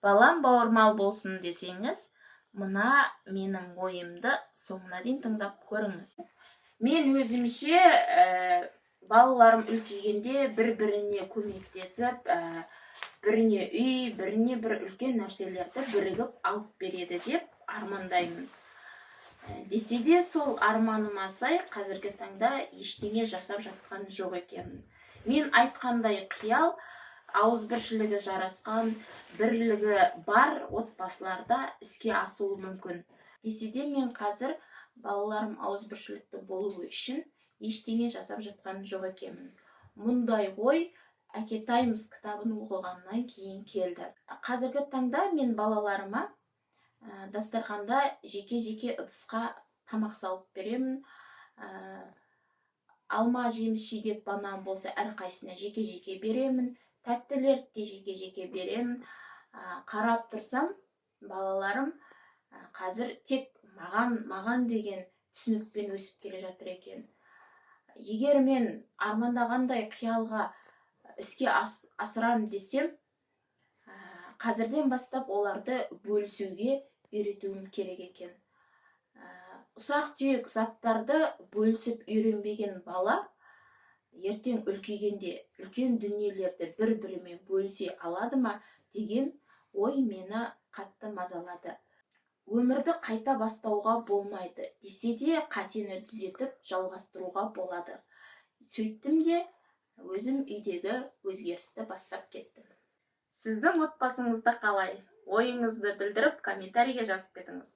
Балам бауырмал болсын десеңіз, мына менің ойымды соңына дейін тыңдап көріңіз. Мен өзімше балаларым үлкейгенде бір-біріне көмектесіп, біріне үй, біріне бір үлкен нәрселерді бірігіп алып береді деп армандаймын. Десе де сол арманыма сай қазіргі таңда ештеңе жасап жатқан жоқ екенмін. Мен айтқандай қиял ауызбіршілігі жарасқан, бірлігі бар отбасыларда іске асуы мүмкін. Десе де мен қазір балаларым ауызбіршілікті болуы үшін ештеңе жасап жатқан жоқ екенмін. Мұндай ой Әке Таймс кітабын оқығаннан кейін келді. Қазіргі таңда мен балаларыма дастарханда жеке-жеке ыдысқа тамақ салып беремін. Алма, жеміс, жидек, банан болса әрқайсысына жеке-жеке беремін. Тәттілерді де жеке-жеке беремін. Қарап тұрсам, балаларым қазір тек маған деген түсінікпен өсіп келе жатыр екен. Егер мен армандағандай қиялға іске асырам десем, қазірден бастап оларды бөлісуге үйретуім керек екен. Ұсақ-түйек заттарды бөлісіп үйренбеген бала ертең үлкейгенде үлкен дүниелерді бір-бірімен бөлісе алады ма деген ой мені қатты мазалады. Өмірді қайта бастауға болмайды, десе де қатені түзетіп жалғастыруға болады. Сөйттім де өзім үйдегі өзгерісті бастап кеттім. Сіздің отбасыңызда қалай? Ойыңызды білдіріп комментарийге жазып кетіңіз.